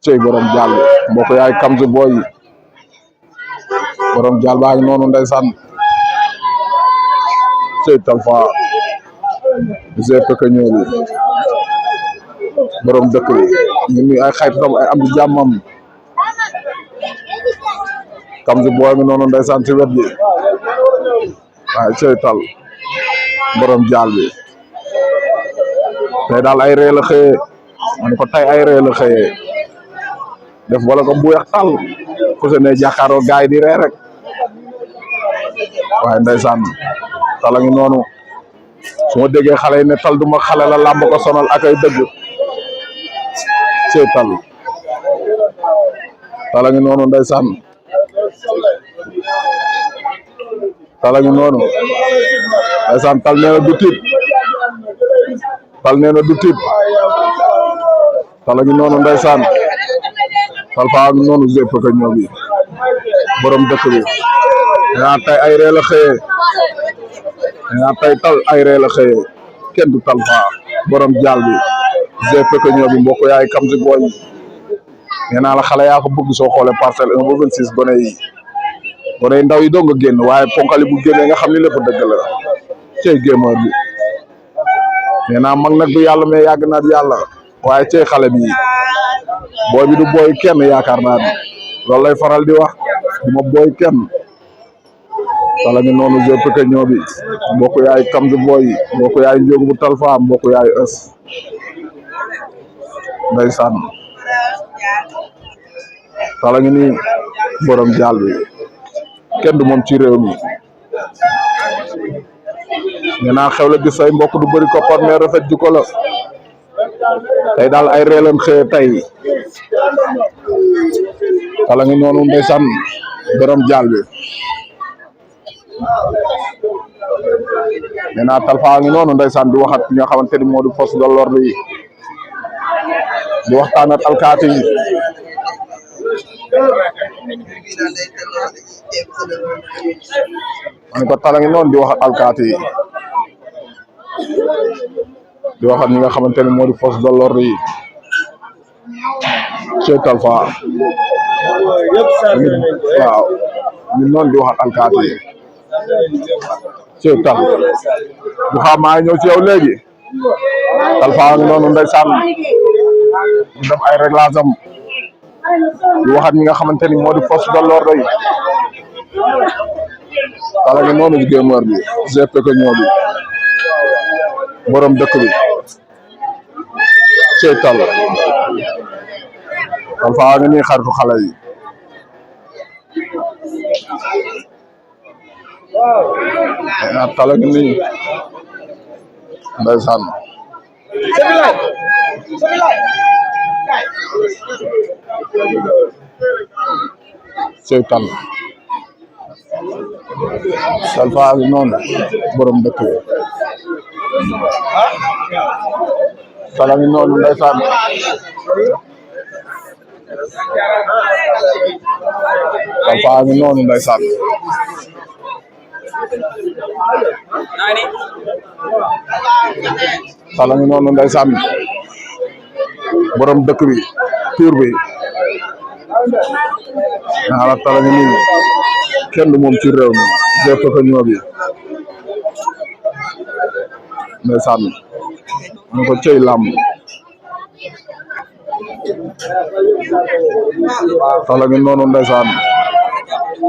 cey borom jaal bi mbokk yaay Kamzu Boy borom jaal baa ngi noonu ndeysaan cey Talfa GPK ñëw bi borom dëkk bi ñu ngi ay xaytam ay am di jàmmam Kamzu Boy mi noonu ndeysaan ci wet gi waaye cey tal borom jaal bi tey daal ay ree la xëyee man ko tey ay ree la xëyee def wala ko bu weex tal ku se ne jàkkaaroo gaay di ree rek waaye ndeysaan tala ngi noonu su ma déggee xale yi ne tal duma xale la làmb ko sonal ak ay dëgg cey tal tala ngi noonu ndeysaan tala ngi noonu ndeysaan tal nee na du tiit tal nee na du tiit tala ngi noonu ndeysaan Talfa ngi noonu GPK ñëw bi borom dëkk bi yaa tey ay ree la xëyee yaa tey tal ay ree la xëyee kenn du Talfa borom jaal bi GPK ñëw bi mbokk yaay Kamzu Boy nee naa la xale yaa ko bëgg soo xoolee parcelle 1 ba 26 gone yi ndaw yi doo nga génn waaye ponkali bu génnee nga xam ni lépp dëgg la cey gémeur bi nee naa mag nag du yàlla mais yàgg na yàlla waaye cey xale bi booy bi du booy kenn yaakaar naa ni loolu lay faral di wax du ma booy kenn tala ngi noonu GPK ñëw bi mbokk yaay Kamzu Boy mbokk yaay njóogu bu Talfa mbokk yaay ës ndeysaan tala ngi nii borom jaal bi kenn du moom ci réew mi nee naa xew la gis say mbokk du bëri koppar mais rafet jikko la tey daal ay reelam xëye tey tala ngi noonu ndeysaan borom jaal bi nee naa Talfa ngi noonu ndeysaan di waxat nga xamante ni moo di force de l'ordre yi di waxtaan ak alkaati yi man ko tala ngi noonu di wax ak alkaati yi di waxat ñi nga xamante ni moo di force de l'ordre yi cey Talfa waaw ñu noonu di waxat alkaati yi cey tal bu xam maa ñëw ci yow léegi Talfa ngi noonu ndeysaan ñu def ay réglage am di waxat ñi nga xamante ni moo di force de l'ordre yi tala ngi noonu ci gémeur bi GPK ñëw bi borom dëkk bi cey tal Talfa ngi nii xaritu xale yi tala ngi nii ndeysaan cey tal Talfa ngi noonu borom dëkk bi tala ngi noonu ndeysaan Talfa ngi noonu ndeysaan tala ngi noonu ndeysaan borom dëkk bi tuur bi naa la tala ngi nii kenn du moom ci réew mi GPK ñëw bi ndeysaan ñu ko cey làmb tala ngi noonu ndeysaan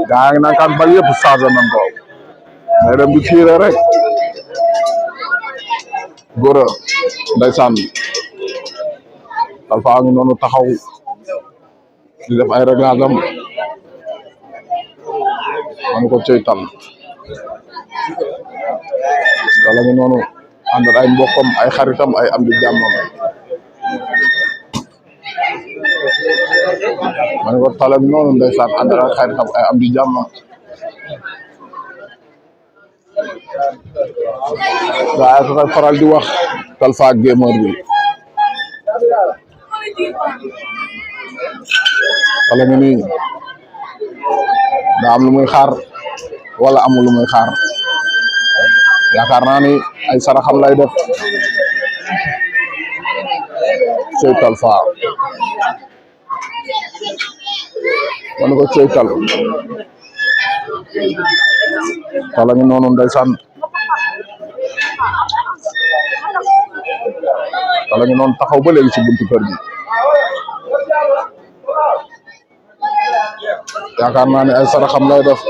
gaa ngi naan kaan bal yëpp changé nañ ko mais dem di tiire rek góor a ndeysaan Talfa ngi noonu taxaw di def ay réglage am man ko cey tal tala ngi noonu ànd ay mbokkam ay xaritam ay am di jàmmam man ko tala ngi noonu ndeysaan ànd ay xaritam ay am di jàmmam waaye ko koy faral di wax Talfa gémeur bi tala ngi nii daa am lu muy xaar wala amul lu muy xaar yaakaar naa ni ay saraxam lay def cey Talfa man ko cey tal tala ngi noonu ndeysaan tala ngi noonu taxaw ba léegi ci buntu kër gi yaakaar naa ne ay saraxam lay def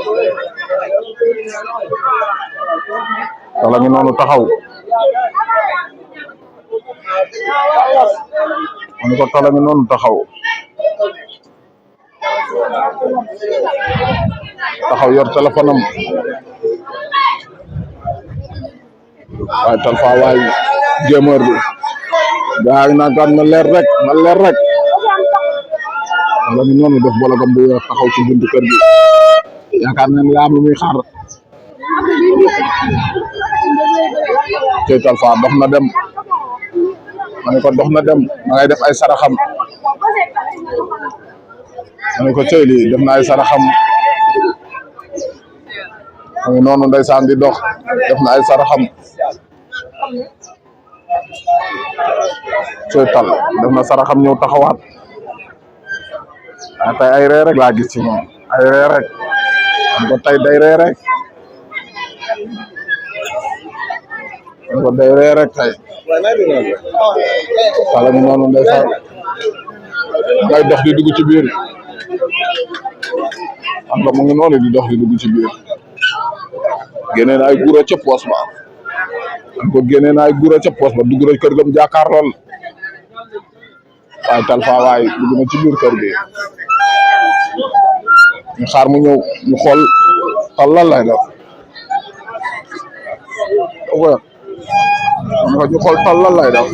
tala ngi noonu taxaw man ko tala ngi noonu taxaw yor téléphone am waaye Talfa waay jéeméer bi gaa yi naan na leer rek tala ngi noonu def bologam bu weex taxaw ci buntu kër gi yaakaar naa ne yaa am lu muy xaar cey Talfa dox na dem ma ne ko dox na dem ma ngay def ay saraxam ma ne ko cey lii def na ay saraxam ma ngi noonu ndeysaan di dox def na ay saraxam cey tal def na saraxam ñëw taxawaat tey ay ree rek laa gis ci moom ay ree rek man ko tey day ree rek man ko day ree rek tey tala ngi noonu ndeysaan ngay dox di dugg ci biir xam nga mu ngi noonu di dox di dugg ci biir génne na ay gura ca poos ba man ko génne na ay gura ca poos ba dugg na kër gam jàkkaar lool waaye Talfa waay dugg na ci biir kër gi ñu xaar mu ñëw ñu xool tal lan lay def ñu xool tal lan lay def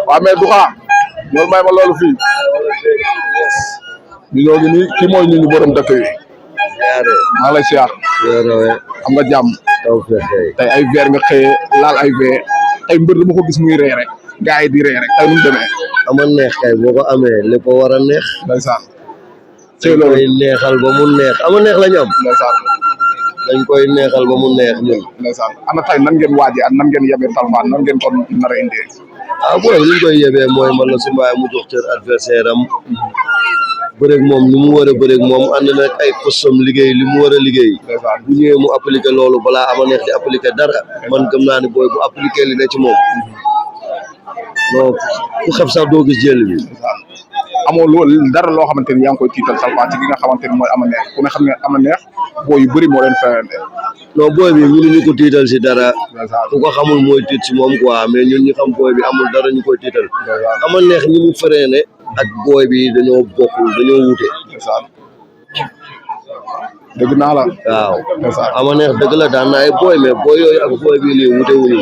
waaw mais du xaa loolu may ma loolu fii bi ñoo ngi nii kii mooy ñu ñu borom dëkk yi maa lay siyaar xam nga jàmm tey ay verre nga xëyee laal ay verre ay mbër dama ko gis muy ree rek gaa yi di ree rek tey nu mu demee ama neex kay boo ko amee lépp war a neex ndeysaan dañ koy neexal ba mu neex ama neex la ñu am ndeysaan dañ koy neexal ba mu neex ñun ndeysaan ana tey nan ngeen waajee ak nan ngeen yebee Talfa nan ngeen ko nar a indee booy li ñu koy yebee mooy man la su mbaay mu jox cër adversaire am bëreeg moom ni mu war a bëreeg moom ànd nag ay postom liggéey li mu war a liggéey bu ñëwee mu appliqué loolu balaa ama neex di appliqué dara man gëm naa ni booy bu appliqué li ne ci moom non ku xeb sax doo gis jël bi amoo loolu dara loo xamante ni yaa ngi koy tiital Talfa ci gi nga xamante ni mooy ama neex ku ne xam ne ama neex booy yu bëri moo leen fayante non booy bi mënuñu ko tiital si dara ku ko xamul mooy tiit si moom quoi mais ñun ñu xam booy bi amul dara ñu koy tiital ama neex ñi mu freiné ak booy bi dañoo bokkul dañoo wute dëgg naa la waaw ama neex dëgg la daan na ay booy mais booy yooyu ak booy bi nii wute wuñu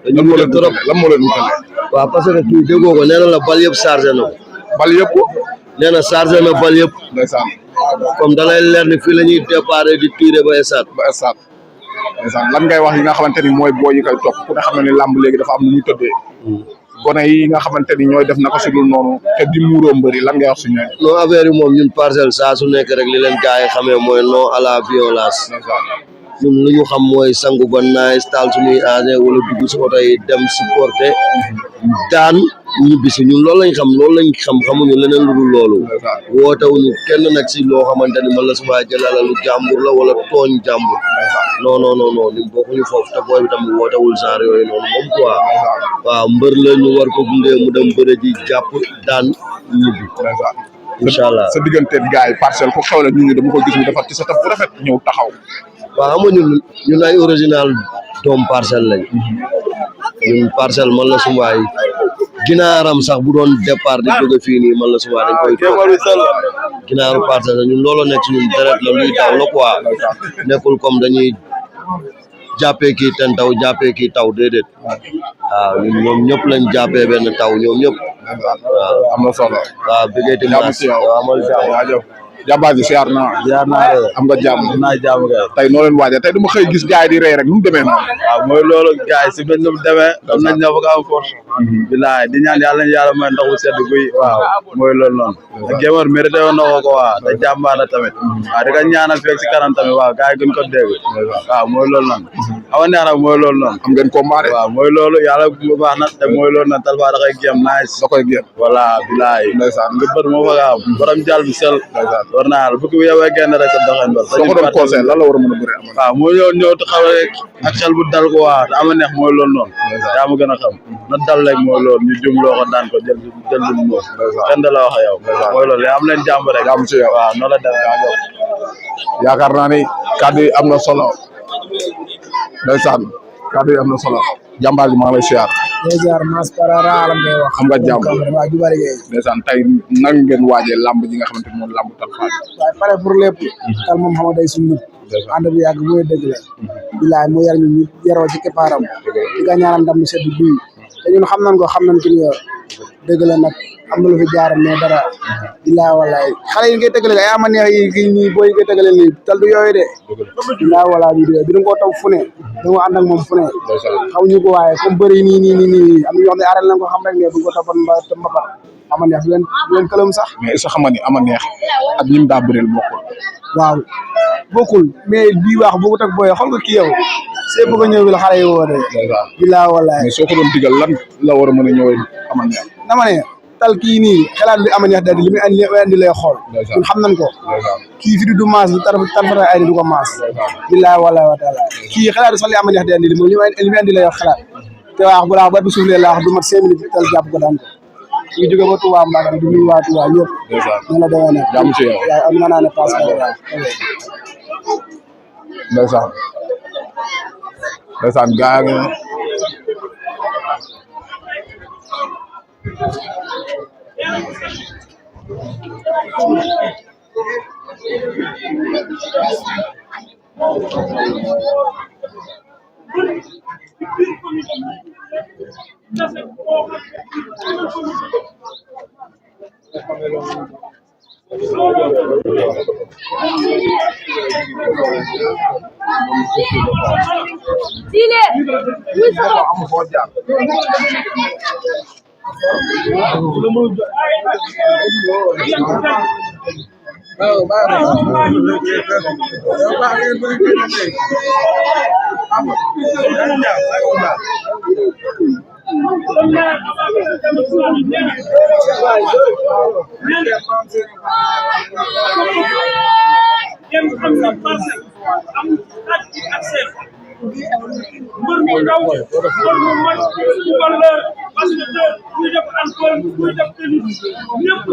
dañu wute trop lan moo leen wutale waaw parce que kii déggoo ko nee na la bal yëpp chargé na ko bal yëpp nee na chargé na bal yëpp ndeysaan comme da lay leer ni fii la ñuy déparé di tirer ba stade ndeysaan lan ngay wax yi nga xamante ni mooy booy yi koy topp ku ne xam ne ni làmb léegi dafa am nu muy tëddee gone yi nga xamante ni ñooy def naka su dul noonu te di muuroo mbëri lan ngay wax si ñoom non affaire yi moom ñun parcelle saa su nekk rek li leen gars yi xamee mooy non à la violence ñun lu ñu xam mooy sangu ba naay taal suñuy engin wala dugg si oto yi dem supporter daan ñibbisi ñun loolu lañ xam xamuñu leneen lu dul loolu wootewuñu kenn nag si loo xamante ni man la suma jëlala lu jàmbur la wala tooñ jàmbur non ni bokkuñu foofu te booy bi tam wootewul genre yooyu noonu moom quoi waaw mbër la ñu war ko gunge mu dem bëre ji jàpp daan ñibbi incha allah sa diggante gars yi parcelle ku xew la ñu dama ko gis mu defar ci sa taf bu rafet ñëw taxaw waaw xam nga ñun ay original doom parcelle lañ ñun parcelle man la sumaay ginaaram sax bu doon départ di jóge fii nii man la sumaay dañ koy ginaaru parcelle ñun loolu nekk ci ñun deret la luy taw la quoi nekkul comme dañuy jàppee kii ten taw jàppee kii taw déedéet waaw ñun ñoom ñëpp lañ jàppee benn taw ñoom ñëpp waaw am na solo waaw bëggee ti maas waaw amal jàmm jàmbaar ji siyaar naa. am nga jàmm. naa jàmm kay. tey noo leen waajee tey dama xëy gis gars yi di rey rek nu mu demee noonu. waaw mooy loolu gars yi si benn nu mu demee. am nañ ñoo fa am force. bilaay di ñaan yàlla nañu yàlla may ndox bu sedd guy. waaw mooy loolu noonu. te Gémor mérité woon na ko waa te jàmbaar la tamit. waaw di ko ñaanal fekk si kanam tamit waaw gars yi gën ko dégg. waaw mooy loolu noonu. ama neex nag mooy loolu noonu. am ngeen combat de. waaw mooy loolu yàlla bu baax na te mooy loolu nag Talfa da koy géem nice. da koy géem. voilà bilaay. ndeysaan nga bët moo fa nga am. borom jàll bi sel. war naa yàlla bu ko yowee génn rek sa doxin ba. soo ko doon conseil lan la war a mën a bëri am. waaw moo ñëw taxaw rek ak xel bu dal ko waa te ama neex mooy loolu noonu. yaa ma gën a xam na dal rek mooy loolu ñu jumloo ko daan ko jël lu mu moom. kenn da la wax yow. mooy loolu am leen jàmm rek. jàmm ci yow waaw noonu la demee ak yow. yaakaar naa ni kàddu yi am na solo ndeysaan kàddu yi am na solo jàmbaar ji maa ngi lay siyaar. jaar mas parara alam ngay wax xam nga jàmm waaw ju bari ngay ndeysaan tey nan ngeen waajee lamb ji nga xamante ni moom lamb Talfa bi. waaye pare pour lépp tal moom xam day suñu ànd bu yàgg mooy dëgg la bilaay mu yar ñu ñu yaroo ci keppaaram di nga ñaanal ndam sedd guy te ñun xam nañ ko xam nañ ki ñu yor dëgg la nag am na lu fi jaar mais dara bilaay wallaay xale yi ngay tëggale ay ama neex yi ñi booy yi ngay tëggale nii tal du yooyu de bilaay wallaay bi bi da nga koo toog fu ne da nga ànd ak moom fu ne xaw ñu ko waaye comme bëri nii am na ñoo xam ne arène lañ ko xam rek ne bu ko toppoon mbapat ama neex du leen këlam sax mais est-ce que xam nga ni ama neex ak ñim daa bëreel bokkul. waaw bokkul mais bii wax bokkut ak booy xool nga kii yow see bëgg a ñëw bi la xale yi woo de bilaay wallaay mais soo ko doon digal lan la war a mën a ñëwee ama neex. dama ne tal kii nii xalaat bi ama neex daal li muy andi lay xool ñun xam nañ ko kii fi du maas du tarfata ay du ko maas bilaay wallaay wa taala kii xalaat sax li ama neex di andi li moom li muy andi lay xalaat te wax bu laax ba bi suuf lee laax du mat 5 minutes tal jàpp ko daan ko ñu jóge ba Touba Mbacke du nuyu waa Touba ñëpp ñu la demee nag jàmm ci yow waaw am na naa ne passe waaw ndeysaan ndeysaan gaa ngi mbër mu ndaw mbër mu mag footballeur basketteur kuy def handball kuy def tennis ñëpp